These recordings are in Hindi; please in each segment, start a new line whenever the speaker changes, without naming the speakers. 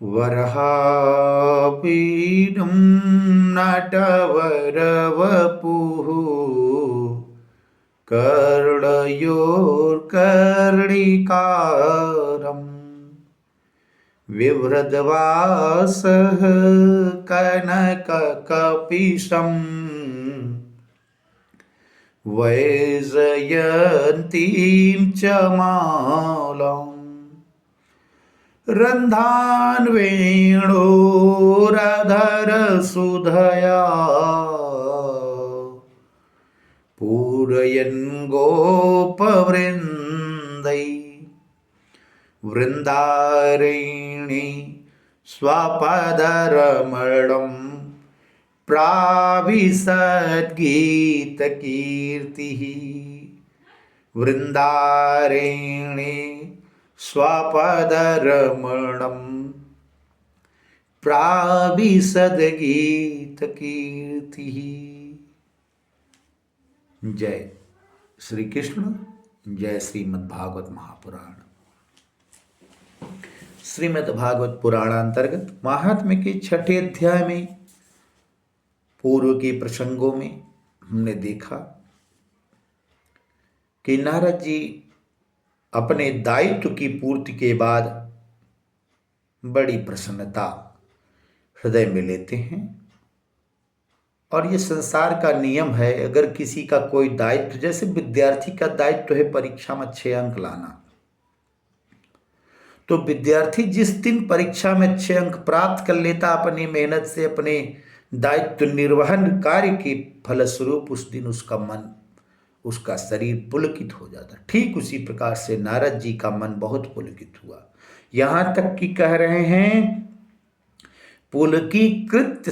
वराहपीडं नटवरवपुः कर्णयोर्कर्णिकारम् बिभ्रद्वासः कनककपिशम् वैजयन्तीं च मालाम् रन्ध्रान् वेणोरधरसुधया पूरयन् गोपवृन्दै वृन्दारण्ये स्वपदरमणं प्राविशद्गीतकीर्तिः वृन्दारण्ये स्वपदरमणं प्राविशद्गीतकीर्तिः। जय श्री कृष्ण। जय श्रीमद् भागवत महापुराण। श्रीमद् भागवत पुराणांतर्गत महात्म्य के छठे अध्याय में पूर्व के प्रसंगों में हमने देखा कि नारद जी अपने दायित्व की पूर्ति के बाद बड़ी प्रसन्नता हृदय में लेते हैं। और ये संसार का नियम है, अगर किसी का कोई दायित्व, जैसे विद्यार्थी का दायित्व है परीक्षा में 6 अंक लाना, तो विद्यार्थी जिस दिन परीक्षा में 6 अंक प्राप्त कर लेता अपनी मेहनत से, अपने दायित्व निर्वहन कार्य के फलस्वरूप, उस दिन उसका मन, उसका शरीर पुलकित हो जाता। ठीक उसी प्रकार से नारद जी का मन बहुत पुलकित हुआ, यहां तक कि कह रहे हैं पुलकीकृत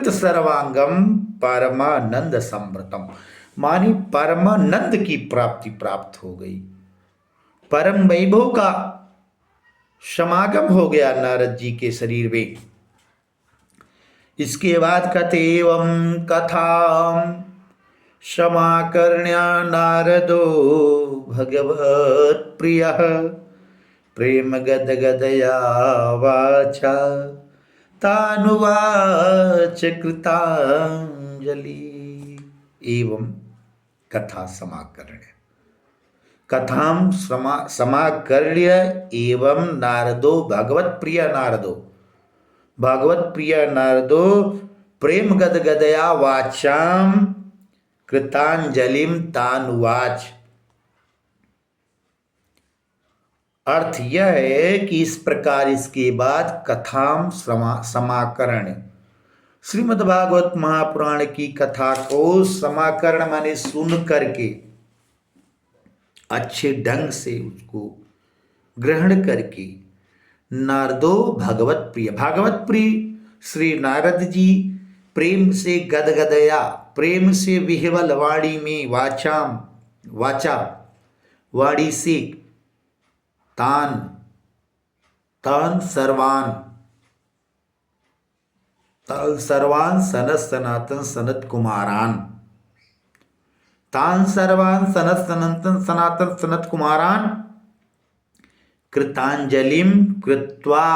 सर्वांगम परमानंद संवृतम, मानी परमानंद की प्राप्ति प्राप्त हो गई, परम वैभव का समागम हो गया नारद जी के शरीर में। इसके बाद कहते एवं कथाम समाकर्ण्य नारदो भगवत प्रिय प्रेम गदगदया वाचा तानुवाच कृतांजलि। एवं कथा समाकर्ण्य, कथाम समाकर्ण्य एवं नारदो भगवत प्रिय नारदो प्रेम गदगदया वाचाम कृतांजलिम तानुवाच। अर्थ यह है कि इस प्रकार इसके बाद कथाम समाकरण, श्रीमद् भागवत महापुराण की कथा को समाकरण माने सुन करके अच्छे ढंग से उसको ग्रहण करके नारदो भगवत प्रिय श्री नारद जी प्रेम से गदगदया, प्रेम से विह्वल वाणी में, वाचा वाणी से, तान सर्वान सनत सनातन सनत कुमारान, तान सर्वान सनत सनातन सनत कुमारान कृतांजलिम कृत्वा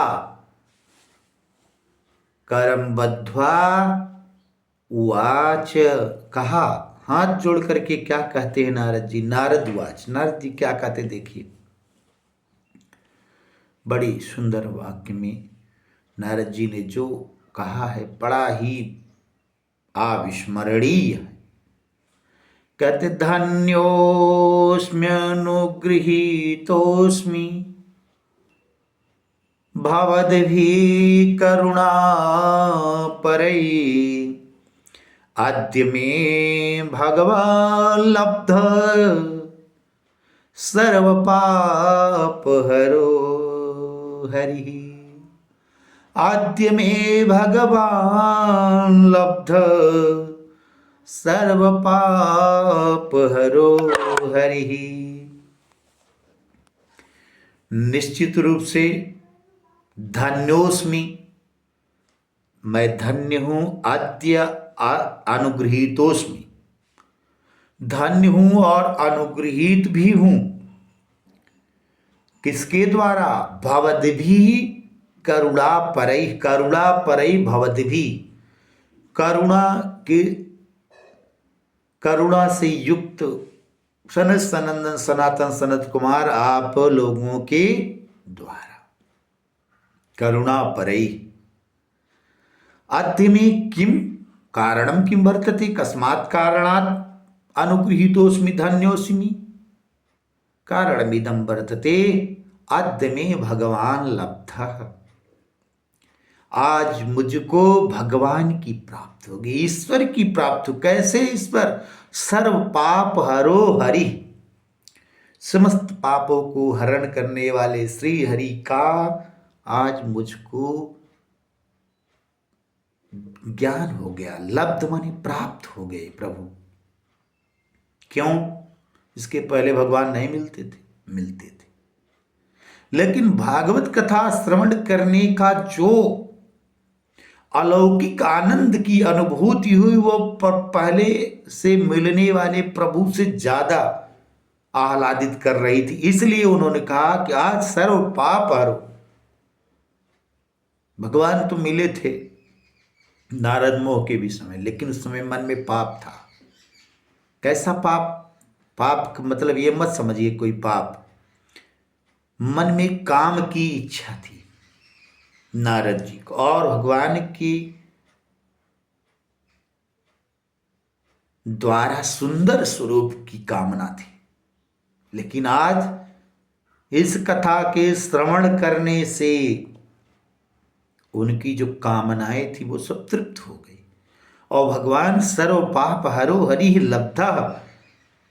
करम बद्ध्वा उवाच। कहा, हाथ जोड़ करके क्या कहते हैं नारद जी? नारद उवाच, नारद जी क्या कहते देखिए, बड़ी सुंदर वाक्य में नारद जी ने जो कहा है बड़ा ही अविस्मरणीय है। कहते धन्योस्म्यनुगृहीतोस्मि भवद्भिः करुणा परै आद्य मे भगवान् लब्ध सर्वपापहरो हरिः। आद्य मे भगवान् लब्ध सर्वपापहरो हरिः। निश्चित रूप से धन्योस्मि, मैं धन्य हूं, आद्य अनुगृहीतोस्मि, धन्य हूं और अनुगृहीत भी हूं। किसके द्वारा? भवद्भिः करुणा परई भवद्भिः, करुणा से युक्त सनत सनंदन सनातन सनत कुमार आप लोगों के द्वारा करुणा परई अद्य में किम कारणम किम वर्तते, कस्मात् कारणात् अनुगृहीतोऽस्मि धन्योऽस्मि, कारणमिदं वर्तते अद्य में भगवान लब्धः, आज मुझको भगवान की प्राप्ति होगी, ईश्वर की प्राप्ति। कैसे ईश्वर? सर्व पाप हरो हरि, समस्त पापों को हरण करने वाले श्री हरि का आज मुझको ज्ञान हो गया। लब्ध माने प्राप्त हो गए प्रभु। क्यों? इसके पहले भगवान नहीं मिलते थे? मिलते थे, लेकिन भागवत कथा श्रवण करने का जो अलौकिक आनंद की अनुभूति हुई वो पहले से मिलने वाले प्रभु से ज्यादा आह्लादित कर रही थी। इसलिए उन्होंने कहा कि आज सर्व पाप हरो। भगवान तो मिले थे नारद मोह के भी समय, लेकिन उस समय मन में पाप था। कैसा पाप? पाप का मतलब ये मत समझिए कोई पाप, मन में काम की इच्छा थी नारद जी को, और भगवान की द्वारा सुंदर स्वरूप की कामना थी। लेकिन आज इस कथा के श्रवण करने से उनकी जो कामनाएं थी वो सब तृप्त हो गई, और भगवान सर्व पाप हरो हरि लब्धा,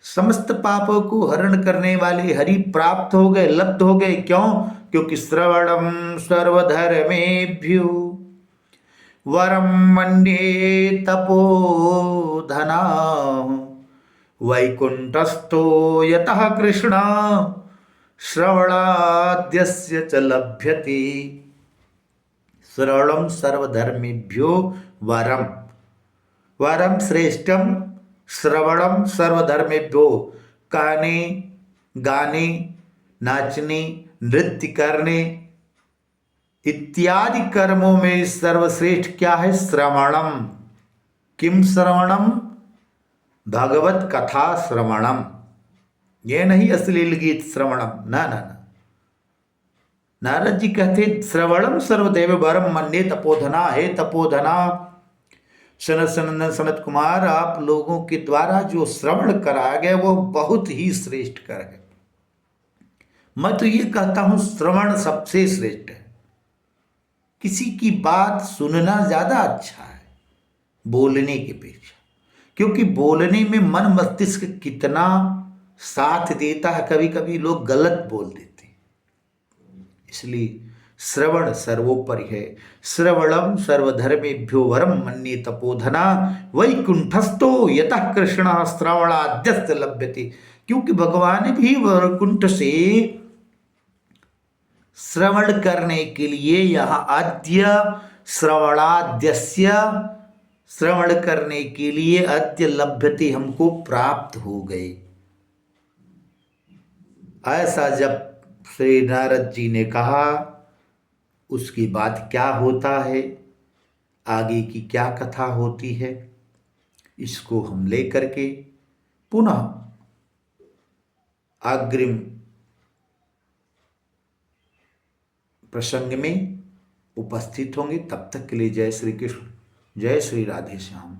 समस्त पापों को हरण करने वाले हरि प्राप्त हो गए, लब्ध हो गए। क्यों? क्योंकि श्रवणम सर्वधर्मेभ्यो वरम मन्ये तपोधना, वैकुंठस्थो यतः कृष्ण श्रवणाद्यस्य च लभ्यते। श्रवणम सर्वधर्मेभ्यो वरम, वरम श्रेष्ठम, श्रवणम सर्वधर्मेभ्यो, कहने, गाने, नाचने, नृत्य करने इत्यादि कर्मों में सर्वश्रेष्ठ क्या है? श्रवणम। किम श्रवणम? भगवत कथा श्रवणम। ये नहीं अश्लील गीत श्रवणम, ना ना ना। नारद जी कहते श्रवणम सर्वदेव वरम मन्ये तपोधना। हे तपोधना, सनत सनंदन सनत कुमार, आप लोगों के द्वारा जो श्रवण कराया गया वो बहुत ही श्रेष्ठ कर है। मैं तो ये कहता हूं श्रवण सबसे श्रेष्ठ है। किसी की बात सुनना ज्यादा अच्छा है बोलने की अपेक्षा, क्योंकि बोलने में मन मस्तिष्क कितना साथ देता है, कभी कभी लोग गलत बोल देते हैं। इसलिए श्रवण सर्वोपरि है। श्रवणम सर्वधर्मेभ्यो वरम मन्ये तपोधना, वैकुंठस्थो यतः कृष्ण श्रवणाद्यस्त लभ्यते। क्योंकि भगवान भी वैकुंठ से श्रवण करने के लिए यहाँ अद्य श्रवणाद्यस्य, श्रवण करने के लिए अद्य लभ्यते, हमको प्राप्त हो गए। ऐसा जब श्री नारद जी ने कहा, उसके बाद क्या होता है, आगे की क्या कथा होती है, इसको हम लेकर के पुनः अग्रिम प्रसंग में उपस्थित होंगे। तब तक के लिए जय श्री कृष्ण, जय श्री राधे श्याम।